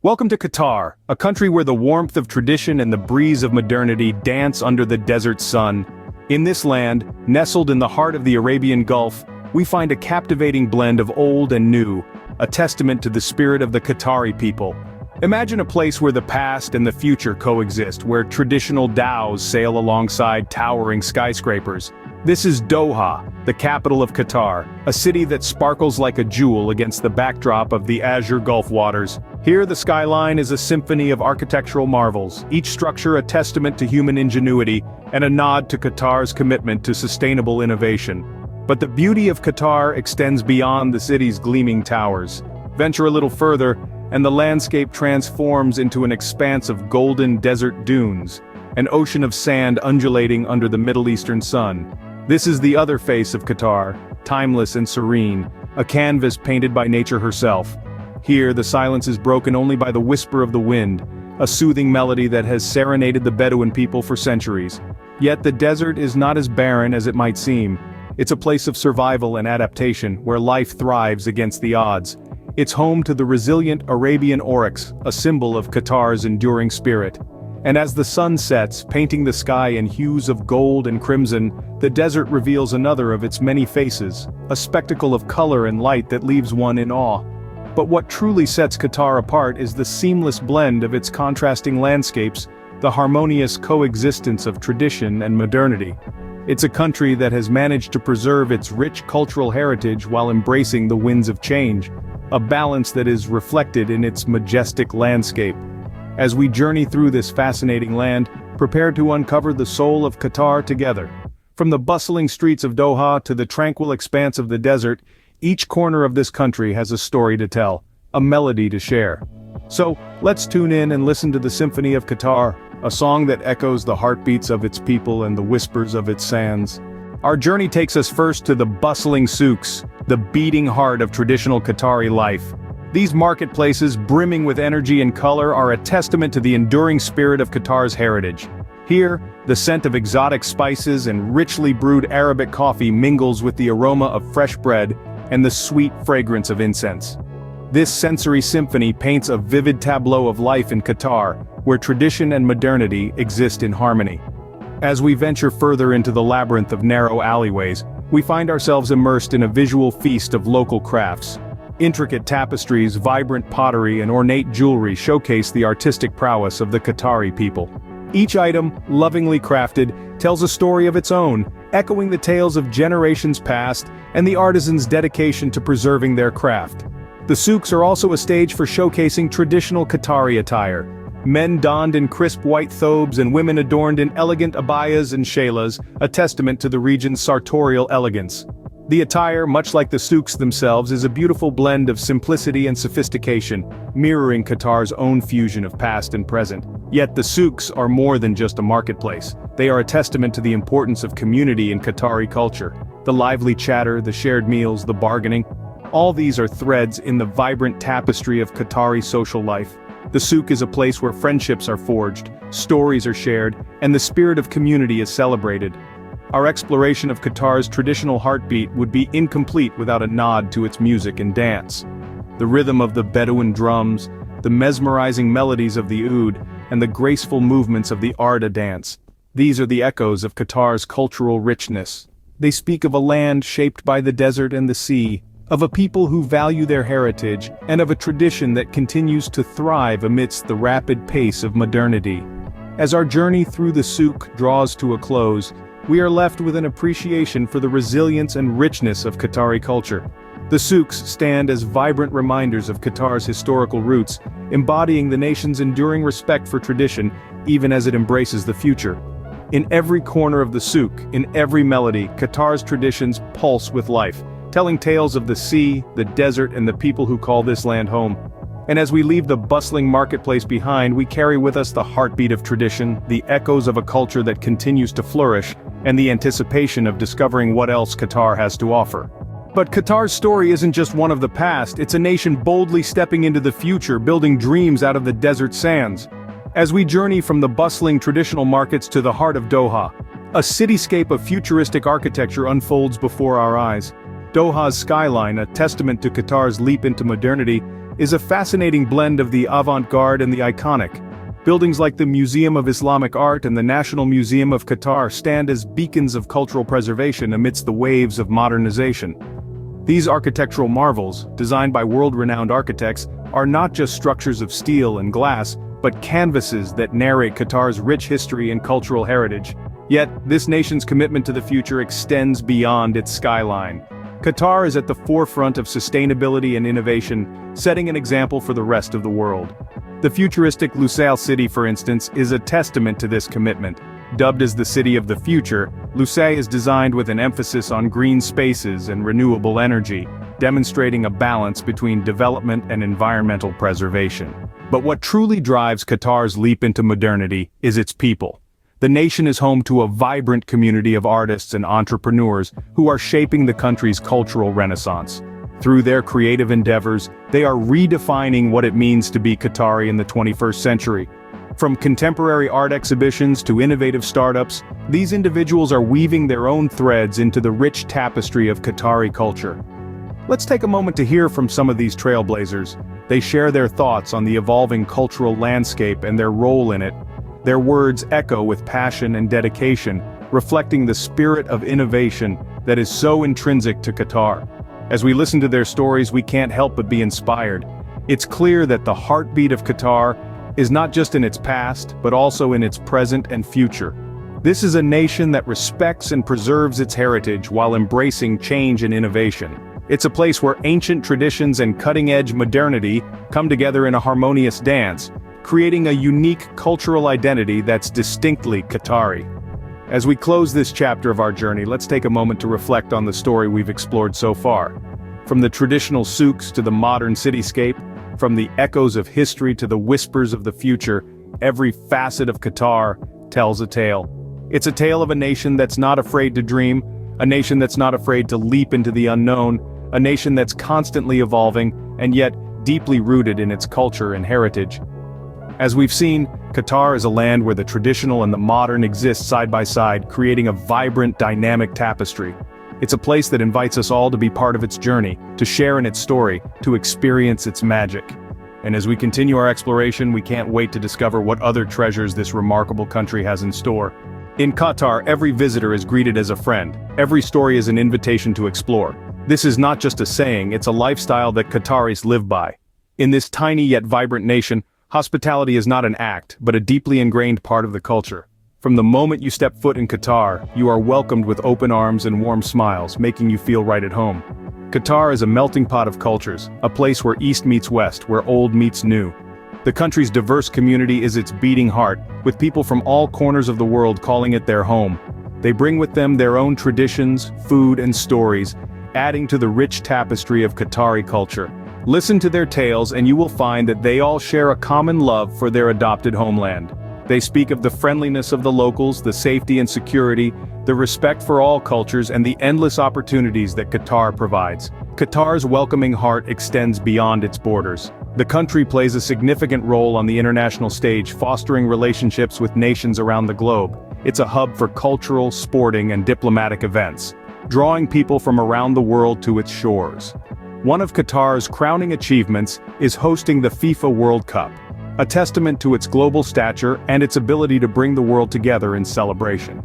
Welcome to Qatar, a country where the warmth of tradition and the breeze of modernity dance under the desert sun. In this land, nestled in the heart of the Arabian Gulf, we find a captivating blend of old and new, a testament to the spirit of the Qatari people. Imagine a place where the past and the future coexist, where traditional dhows sail alongside towering skyscrapers. This is Doha, the capital of Qatar, a city that sparkles like a jewel against the backdrop of the azure Gulf waters. Here the skyline is a symphony of architectural marvels, each structure a testament to human ingenuity and a nod to Qatar's commitment to sustainable innovation. But the beauty of Qatar extends beyond the city's gleaming towers. Venture a little further, and the landscape transforms into an expanse of golden desert dunes, an ocean of sand undulating under the Middle Eastern sun. This is the other face of Qatar, timeless and serene, a canvas painted by nature herself. Here, the silence is broken only by the whisper of the wind, a soothing melody that has serenaded the Bedouin people for centuries. Yet the desert is not as barren as it might seem. It's a place of survival and adaptation, where life thrives against the odds. It's home to the resilient Arabian oryx, a symbol of Qatar's enduring spirit. And as the sun sets, painting the sky in hues of gold and crimson, the desert reveals another of its many faces, a spectacle of color and light that leaves one in awe. But what truly sets Qatar apart is the seamless blend of its contrasting landscapes, the harmonious coexistence of tradition and modernity. It's a country that has managed to preserve its rich cultural heritage while embracing the winds of change, a balance that is reflected in its majestic landscape. As we journey through this fascinating land, prepare to uncover the soul of Qatar together. From the bustling streets of Doha to the tranquil expanse of the desert, each corner of this country has a story to tell, a melody to share. So, let's tune in and listen to the Symphony of Qatar, a song that echoes the heartbeats of its people and the whispers of its sands. Our journey takes us first to the bustling souqs, the beating heart of traditional Qatari life. These marketplaces, brimming with energy and color, are a testament to the enduring spirit of Qatar's heritage. Here, the scent of exotic spices and richly brewed Arabic coffee mingles with the aroma of fresh bread and the sweet fragrance of incense. This sensory symphony paints a vivid tableau of life in Qatar, where tradition and modernity exist in harmony. As we venture further into the labyrinth of narrow alleyways, we find ourselves immersed in a visual feast of local crafts. Intricate tapestries, vibrant pottery, and ornate jewelry showcase the artistic prowess of the Qatari people. Each item, lovingly crafted, tells a story of its own, echoing the tales of generations past and the artisans' dedication to preserving their craft. The souqs are also a stage for showcasing traditional Qatari attire. Men donned in crisp white thobes and women adorned in elegant abayas and shaylas, a testament to the region's sartorial elegance. The attire, much like the souqs themselves, is a beautiful blend of simplicity and sophistication, mirroring Qatar's own fusion of past and present. Yet the souqs are more than just a marketplace. They are a testament to the importance of community in Qatari culture. The lively chatter, the shared meals, the bargaining, all these are threads in the vibrant tapestry of Qatari social life. The souq is a place where friendships are forged, stories are shared, and the spirit of community is celebrated. Our exploration of Qatar's traditional heartbeat would be incomplete without a nod to its music and dance. The rhythm of the Bedouin drums, the mesmerizing melodies of the oud, and the graceful movements of the Arda dance. These are the echoes of Qatar's cultural richness. They speak of a land shaped by the desert and the sea, of a people who value their heritage, and of a tradition that continues to thrive amidst the rapid pace of modernity. As our journey through the souq draws to a close, we are left with an appreciation for the resilience and richness of Qatari culture. The souqs stand as vibrant reminders of Qatar's historical roots, embodying the nation's enduring respect for tradition, even as it embraces the future. In every corner of the souq, in every melody, Qatar's traditions pulse with life, telling tales of the sea, the desert, and the people who call this land home. And as we leave the bustling marketplace behind, we carry with us the heartbeat of tradition, the echoes of a culture that continues to flourish, and the anticipation of discovering what else Qatar has to offer. But Qatar's story isn't just one of the past, it's a nation boldly stepping into the future, building dreams out of the desert sands. As we journey from the bustling traditional markets to the heart of Doha, a cityscape of futuristic architecture unfolds before our eyes. Doha's skyline, a testament to Qatar's leap into modernity, is a fascinating blend of the avant-garde and the iconic. Buildings like the Museum of Islamic Art and the National Museum of Qatar stand as beacons of cultural preservation amidst the waves of modernization. These architectural marvels, designed by world-renowned architects, are not just structures of steel and glass, but canvases that narrate Qatar's rich history and cultural heritage. Yet, this nation's commitment to the future extends beyond its skyline. Qatar is at the forefront of sustainability and innovation, setting an example for the rest of the world. The futuristic Lusail city, for instance, is a testament to this commitment. Dubbed as the city of the future, Lusail is designed with an emphasis on green spaces and renewable energy, demonstrating a balance between development and environmental preservation. But what truly drives Qatar's leap into modernity is its people. The nation is home to a vibrant community of artists and entrepreneurs who are shaping the country's cultural renaissance. Through their creative endeavors, they are redefining what it means to be Qatari in the 21st century. From contemporary art exhibitions to innovative startups, these individuals are weaving their own threads into the rich tapestry of Qatari culture. Let's take a moment to hear from some of these trailblazers. They share their thoughts on the evolving cultural landscape and their role in it. Their words echo with passion and dedication, reflecting the spirit of innovation that is so intrinsic to Qatar. As we listen to their stories, we can't help but be inspired. It's clear that the heartbeat of Qatar is not just in its past, but also in its present and future. This is a nation that respects and preserves its heritage while embracing change and innovation. It's a place where ancient traditions and cutting-edge modernity come together in a harmonious dance, creating a unique cultural identity that's distinctly Qatari. As we close this chapter of our journey, let's take a moment to reflect on the story we've explored so far. From the traditional souqs to the modern cityscape, from the echoes of history to the whispers of the future, every facet of Qatar tells a tale. It's a tale of a nation that's not afraid to dream, a nation that's not afraid to leap into the unknown, a nation that's constantly evolving, and yet deeply rooted in its culture and heritage. As we've seen, Qatar is a land where the traditional and the modern exist side by side, creating a vibrant, dynamic tapestry. It's a place that invites us all to be part of its journey, to share in its story, to experience its magic. And as we continue our exploration, we can't wait to discover what other treasures this remarkable country has in store. In Qatar, every visitor is greeted as a friend. Every story is an invitation to explore. This is not just a saying, it's a lifestyle that Qataris live by. In this tiny yet vibrant nation, hospitality is not an act, but a deeply ingrained part of the culture. From the moment you step foot in Qatar, you are welcomed with open arms and warm smiles, making you feel right at home. Qatar is a melting pot of cultures, a place where East meets West, where old meets new. The country's diverse community is its beating heart, with people from all corners of the world calling it their home. They bring with them their own traditions, food, and stories, adding to the rich tapestry of Qatari culture. Listen to their tales and you will find that they all share a common love for their adopted homeland. They speak of the friendliness of the locals, the safety and security, the respect for all cultures, and the endless opportunities that Qatar provides. Qatar's welcoming heart extends beyond its borders. The country plays a significant role on the international stage, fostering relationships with nations around the globe. It's a hub for cultural, sporting, and diplomatic events, drawing people from around the world to its shores. One of Qatar's crowning achievements is hosting the FIFA World Cup, a testament to its global stature and its ability to bring the world together in celebration.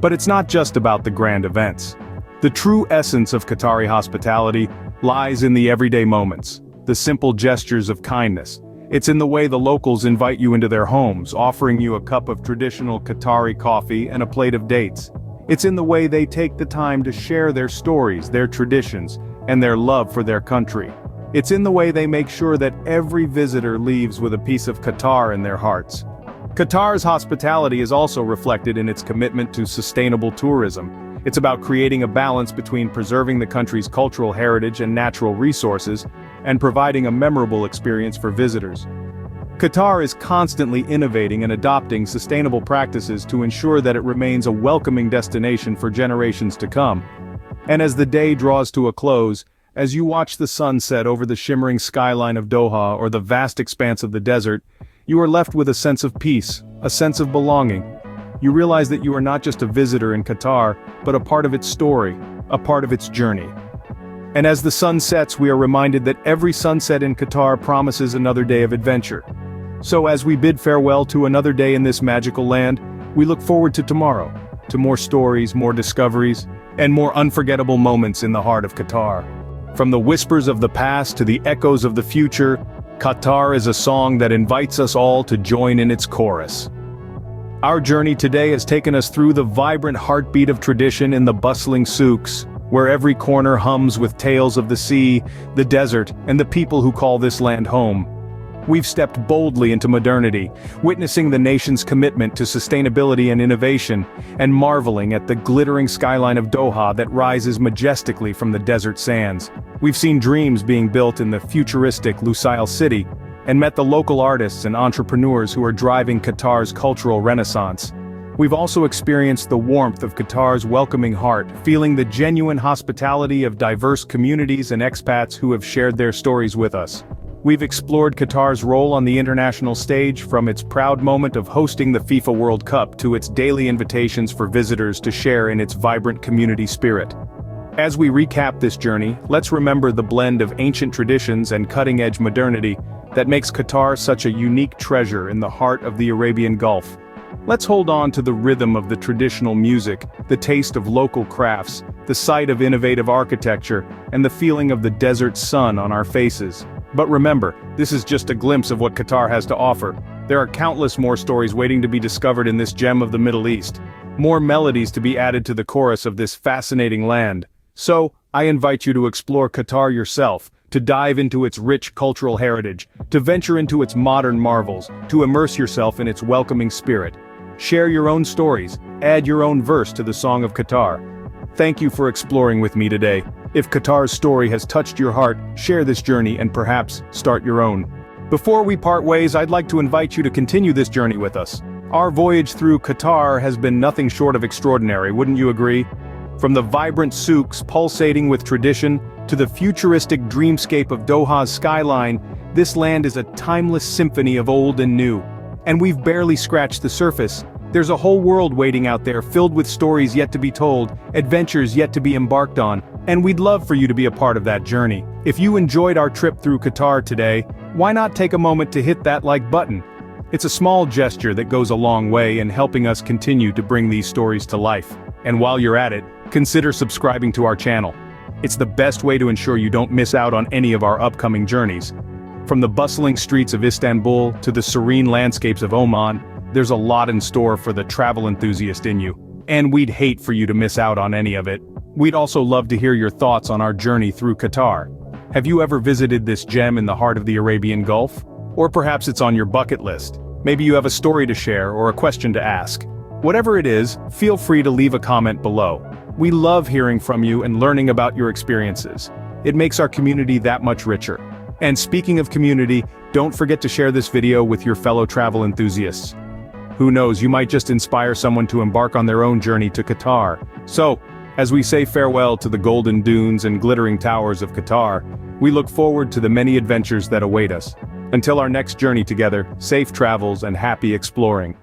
But it's not just about the grand events. The true essence of Qatari hospitality lies in the everyday moments, the simple gestures of kindness. It's in the way the locals invite you into their homes, offering you a cup of traditional Qatari coffee and a plate of dates. It's in the way they take the time to share their stories, their traditions, and their love for their country. It's in the way they make sure that every visitor leaves with a piece of Qatar in their hearts. Qatar's hospitality is also reflected in its commitment to sustainable tourism. It's about creating a balance between preserving the country's cultural heritage and natural resources, and providing a memorable experience for visitors. Qatar is constantly innovating and adopting sustainable practices to ensure that it remains a welcoming destination for generations to come. And as the day draws to a close, as you watch the sun set over the shimmering skyline of Doha or the vast expanse of the desert, you are left with a sense of peace, a sense of belonging. You realize that you are not just a visitor in Qatar, but a part of its story, a part of its journey. And as the sun sets, we are reminded that every sunset in Qatar promises another day of adventure. So as we bid farewell to another day in this magical land, we look forward to tomorrow, to more stories, more discoveries, and more unforgettable moments in the heart of Qatar. From the whispers of the past to the echoes of the future, Qatar is a song that invites us all to join in its chorus. Our journey today has taken us through the vibrant heartbeat of tradition in the bustling souqs, where every corner hums with tales of the sea, the desert, and the people who call this land home. We've stepped boldly into modernity, witnessing the nation's commitment to sustainability and innovation, and marveling at the glittering skyline of Doha that rises majestically from the desert sands. We've seen dreams being built in the futuristic Lusail city, and met the local artists and entrepreneurs who are driving Qatar's cultural renaissance. We've also experienced the warmth of Qatar's welcoming heart, feeling the genuine hospitality of diverse communities and expats who have shared their stories with us. We've explored Qatar's role on the international stage, from its proud moment of hosting the FIFA World Cup to its daily invitations for visitors to share in its vibrant community spirit. As we recap this journey, let's remember the blend of ancient traditions and cutting-edge modernity that makes Qatar such a unique treasure in the heart of the Arabian Gulf. Let's hold on to the rhythm of the traditional music, the taste of local crafts, the sight of innovative architecture, and the feeling of the desert sun on our faces. But remember, this is just a glimpse of what Qatar has to offer. There are countless more stories waiting to be discovered in this gem of the Middle East. More melodies to be added to the chorus of this fascinating land. So, I invite you to explore Qatar yourself, to dive into its rich cultural heritage, to venture into its modern marvels, to immerse yourself in its welcoming spirit. Share your own stories, add your own verse to the song of Qatar. Thank you for exploring with me today. If Qatar's story has touched your heart, share this journey and perhaps start your own. Before we part ways, I'd like to invite you to continue this journey with us. Our voyage through Qatar has been nothing short of extraordinary, wouldn't you agree? From the vibrant souqs pulsating with tradition, to the futuristic dreamscape of Doha's skyline, this land is a timeless symphony of old and new. And we've barely scratched the surface. There's a whole world waiting out there, filled with stories yet to be told, adventures yet to be embarked on, and we'd love for you to be a part of that journey. If you enjoyed our trip through Qatar today, why not take a moment to hit that like button? It's a small gesture that goes a long way in helping us continue to bring these stories to life. And while you're at it, consider subscribing to our channel. It's the best way to ensure you don't miss out on any of our upcoming journeys. From the bustling streets of Istanbul to the serene landscapes of Oman, there's a lot in store for the travel enthusiast in you. And we'd hate for you to miss out on any of it. We'd also love to hear your thoughts on our journey through Qatar. Have you ever visited this gem in the heart of the Arabian Gulf? Or perhaps it's on your bucket list. Maybe you have a story to share or a question to ask. Whatever it is, feel free to leave a comment below. We love hearing from you and learning about your experiences. It makes our community that much richer. And speaking of community, don't forget to share this video with your fellow travel enthusiasts. Who knows, you might just inspire someone to embark on their own journey to Qatar. So, as we say farewell to the golden dunes and glittering towers of Qatar, we look forward to the many adventures that await us. Until our next journey together, safe travels and happy exploring.